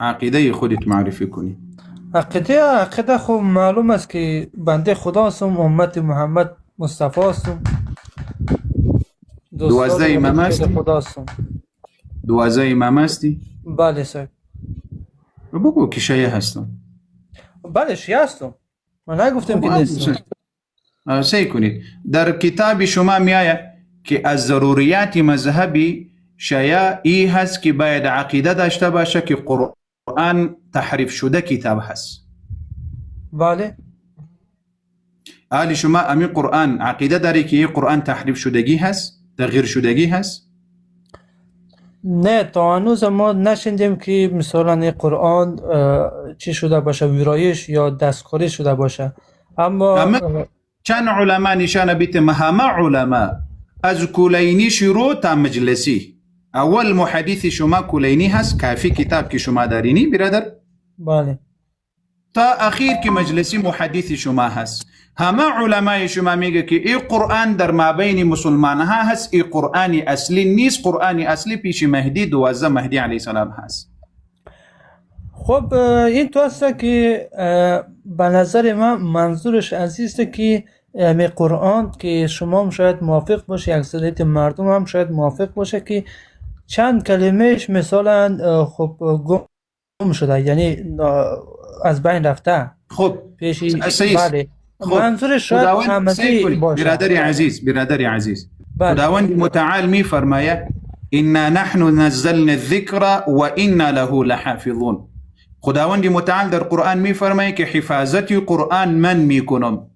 عقیده خودت معرفی کنی. عقیده خب معلوم است که بنده خدا هستم، امت محمد مصطفی هستم، دوستدار دوازده امام بزرگوار هستی؟ خدا هستم. 12 امام هستی؟ بله صاحب. بگو که شیعه هستم. بله شیعه هستم، من نگفتم خب که نیستم. سعی کنید در کتاب شما میآید که از ضروریات مذهبی شیعه ای هست که باید عقیده داشته باشه که قرآن تحریف شده کتاب هست. بله. آلی شما امی قرآن عقیده داری که این قرآن تحریف شدگی هست، تغییر شدگی هست؟ نه تا هنوز ما نشنیدیم که مثلا این قرآن چی شده باشه، ویرایش یا دستکاری شده باشه. اما اما چند علما نشانه بیتم، همه علما از کلینی شروع تا مجلسی، اول محدث شما کلینی هست، کافی کتاب که شما دارینی برادر، بله تا اخیر که مجلسی محدث شما هست. همه علمای شما میگه که این قرآن در مابین مسلمان ها هست، این قرآن اصلی نیست، قرآن اصلی پیش مهدی 12 مهدی علیه السلام هست. خب این تو است که به نظر من منظورش از است که می قرآن که شما هم شاید موافق باشه، اکثریت مردم هم شاید موافق باشه که چند کلمهش مثلا خب گم شده، یعنی از بین رفته خب پیشی. سیس، بله خب منظورش شاید خداوند سعی همزی کنید باشه. برادری عزیز، بله خداوند متعال می فرمایه انا نحن نزلنا الذکر و انا له لحافظون. خداوند متعال در قرآن می فرمایه که حفاظت قرآن من میکنم.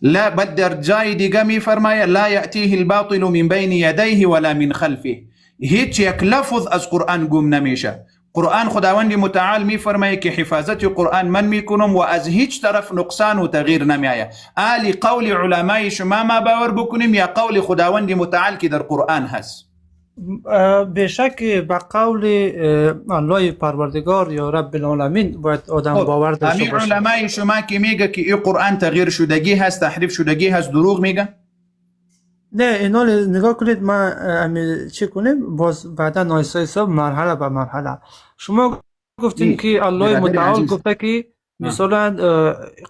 لا بل در جای دیگه می فرمایه لا یأتیه الباطل من بین یدیه ولا من خلفه، هیچ یک لفظ از قرآن گم نمیشه. قرآن خداوند متعال می فرمایه که حفاظت قرآن من میکنم و از هیچ طرف نقصان و تغییر نمیآید. آلی قول علمای شما ما باور بکنیم یا قول خداوند متعال که در قرآن هست؟ به شک به قول الله پروردگار یا رب العالمین باید آدم باور داشته همین باشه. علمای شما که میگه که این قرآن تغییر شدگی هست، تحریف شدگی هست، دروغ میگه؟ نه اینا نگاه کنید، ما چی کنیم باز بعدا نایسای حساب مرحله به مرحله. شما گفتین که الله متعال گفته که مثلا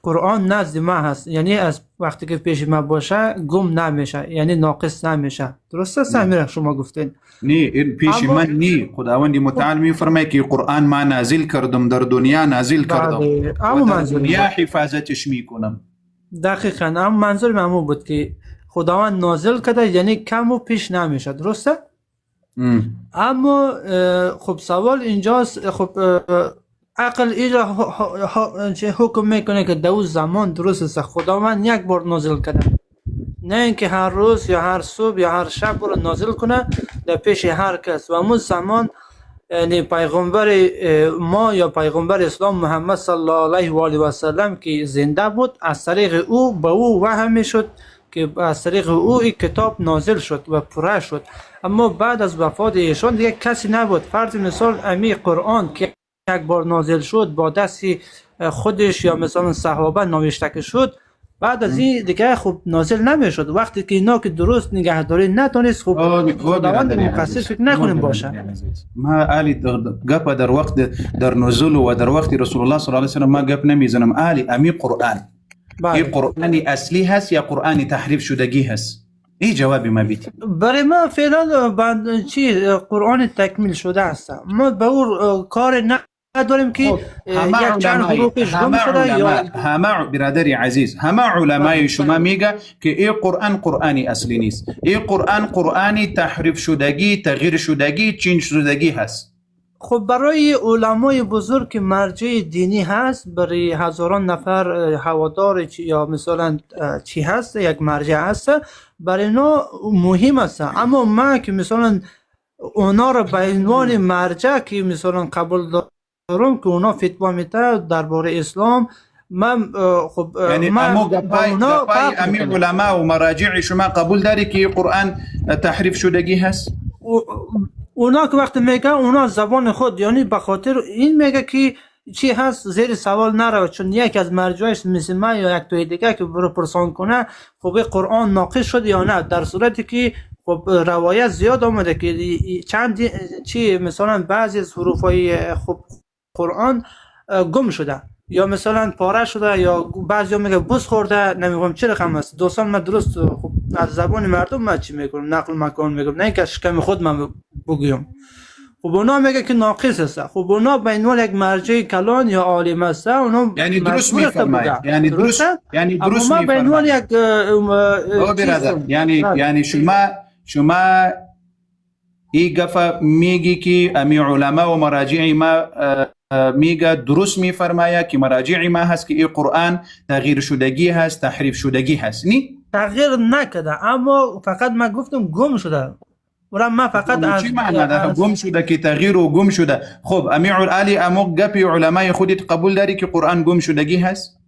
قرآن نزد ما هست، یعنی از وقتی که پیش ما باشه گم نمیشه، یعنی ناقص نمیشه. درسته سمیره شما گفتین؟ نه این پیش من نی، خداوند متعال میفرمایه که قرآن ما نازل کردم، در دنیا نازل کردم و در دنیا حفاظتش میکنم. دقیقاً اما منظور من بود که خداوند نازل کرده یعنی کم و پیش نمیشه. درسته؟ اما خب سوال اینجاست، خب عقل اینجا حکم میکنه که در اون زمان درست است خداوند یک بار نازل کرده، نه اینکه هر روز یا هر صبح یا هر شب رو نازل کنه در پیش هر کس. و اون زمان یعنی پیغمبر ما یا پیغمبر اسلام محمد صلی الله علیه و آله و سلم که زنده بود، از طریق او به او وحی میشد که از طریق او این کتاب نازل شد و پره شد. اما بعد از وفات ایشان دیگه کسی نبود. فرض مثال امی قرآن که یک بار نازل شد با دست خودش یا مثلا صحابه نوشته که شد، بعد از این دیگه خوب نازل نمیشد. وقتی که اینا که درست نگهداری نتونست، خوب خداوند مقصر فکر نکنیم باشه. ما آلی گپ در وقت در نزول و در وقت رسول الله صلی الله علیه و سلم ما گپ نمیزنم. آلی امی قرآن این قرآن اصلی هست یا قرآن تحریف شدگی هست؟ این جوابی ما بیت. برای ما فعلا قرآن تکمیل شده است. ما به اون کار نداریم که یک چند حروفش گم شده یا همه برادری عزیز، همه علمای شما میگه که این قرآن اصلی نیست، این قرآن تحریف شدگی، تغییر شدگی، چینج شدگی هست. خب برای علمای بزرگ که مرجع دینی هست، برای هزاران نفر هوادار یا مثلا چی هست یک مرجع هست، برای اینا مهم است. اما ما که مثلا اونا رو به عنوان مرجع که مثلا قبول دارم که اونا فتوا میده درباره اسلام، من خب یعنی امو گپای امی علما و مراجع شما قبول داری که قرآن تحریف شدگی هست؟ اونا که وقتی میگه اونا زبان خود، یعنی به خاطر این میگه که چی هست زیر سوال نرو، چون یک از مرجعش مثل من یا یک توی دیگه که برو پرسان کنه خب قرآن ناقص شد یا نه، در صورتی که خب روایت زیاد آمده که چند چی مثلا بعضی از حروفای خب قرآن گم شده یا مثلا پاره شده یا بعضیا میگه بوس خورده، نمیگم چه رقم است. دوستان من درست خب از زبان مردم من چی میکنم نقل مکان میگم، نه اینکه شکم خود من بگویم. خب اونا میگه که ناقص است. خب اونا به عنوان یک مرجع کلان یا عالم است، اونا یعنی درست میفرمایید، یعنی درست میفرمایید به عنوان یک یعنی شما این گفت میگی که امی علما و مراجع ما میگه درست میفرمایه که مراجع ما هست که این قرآن تغییر شدگی هست، تحریف شدگی هست. نی تغییر نکده، اما فقط من گفتم گم شده. ورا ما فقط از چی معنی ده گم شده که تغییر و گم شده؟ خب امی علی امو گپی علمای خودت قبول داری که قرآن گم شدگی هست؟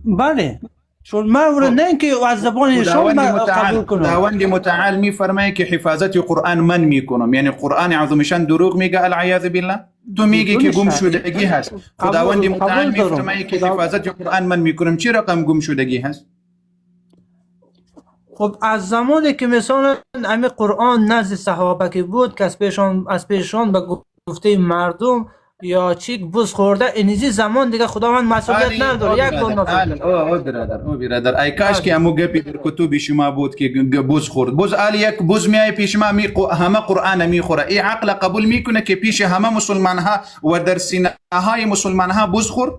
بله، چون ما ورا نه اینکه از زبانشون قبول کنم. خداوند متعال میفرمایه که حفاظت قرآن من میکنم، یعنی قرآن عظیمشان دروغ میگه العیاذ بالله؟ تو میگی که گم شدگی هست. خداوند متعال میفرمایه که حفاظت قرآن من میکنم، چی رقم گم شدگی هست؟ خب از زمانی که مثلا امی قرآن نزد صحابه که بود که از پیشان به گفته مردم یا چیک بوز خورده، اینجی زمان دیگه خداوند مسئولیت نداره. یک بار او برادر ای کاش که امو گپی در کتب شما بود که بوز خورد. بوز علی یک بوز میای پیش ما همه قرآن میخوره. این عقل قبول میکنه که پیش همه مسلمان ها و در سینه های مسلمان ها بوز خورد؟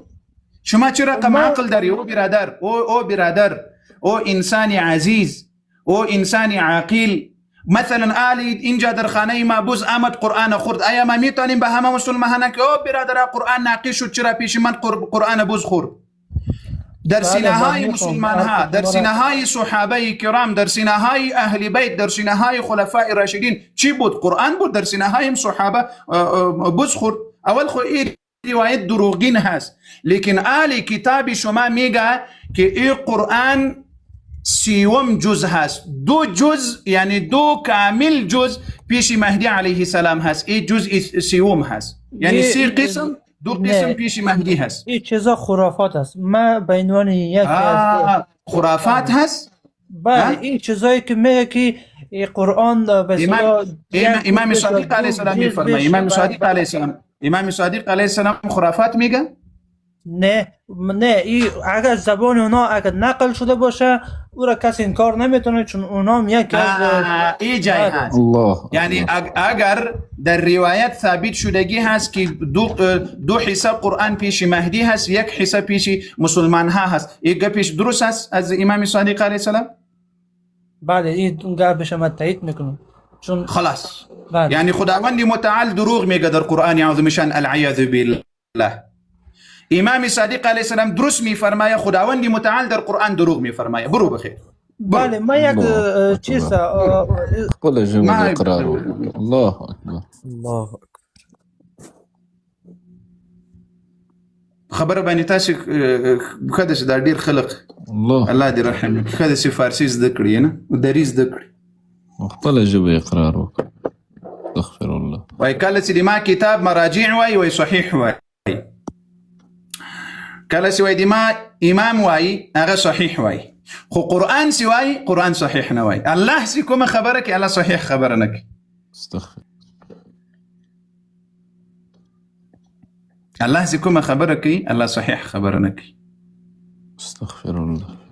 شما چه رقم عقل داری او برادر؟ او برادر، او انسان عزیز، او انسان عاقل. مثلا آلی اینجا در خانه ما بوز آمد قرآن خورد، آیا ما میتونیم به همه مسلمانان که او برادر قرآن ناقص شد چرا پیش من قرآن بوز خورد؟ در سینه های مسلمان ها، در سینه های صحابه کرام، در سینه های اهل بیت، در سینه های خلفاء راشدین چی بود؟ قرآن بود. در سینه های صحابه بوز خورد. اول خو این روایت دروغین هست، لیکن آلی کتاب شما میگه که این قرآن 30 جز هست. 2 جز یعنی 2 کامل جز پیش مهدی علیه السلام هست. این جز 30 هست، یعنی 3 قسم 2 قسم پیش مهدی هست. این چیزا خرافات است. ما به عنوان یک خرافات هست. بله این چیزایی که میگه که قرآن امام صادق علیه السلام میفرمایه، امام صادق علیه السلام خرافات میگه؟ نه این اگر زبان اونا اگر نقل شده باشه او را کسی انکار نمیتونه، چون اونا میگه که این جای هست. یعنی اگر در روایت ثابت شدگی هست که دو حصه قرآن پیش مهدی هست، یک حصه پیش مسلمان ها هست، این گپش درست هست از امام صادق علیه السلام؟ بله این گپش من تایید میکنم. چون خلاص یعنی خداوند متعال دروغ میگه در قرآن عظیمشان العیاذ بالله. امام صادق علیه السلام درست میفرمایه، خداوند متعال در قرآن دروغ میفرمایه. برو بخیر. بله ما یک چیز قول جمله اقرار. الله اکبر. الله اکبر. خبر باندې تاسو کده چې دا ډیر خلق الله دې رحم کده چې فارسی زده کړی نه او دری زده کړی خپل ژبه اقرار وکړه. استغفر الله. وای کله چې ما کتاب مراجع وای صحیح وای، کله چې وای ما امام وای هغه صحیح وای، خو قرآن سی وای قرآن صحیح نه وای. الله سی کوم خبره کې الله صحیح خبره نه کوي. استغفر الله سی کوم خبره کوي الله صحیح خبره نه کوي. استغفر الله.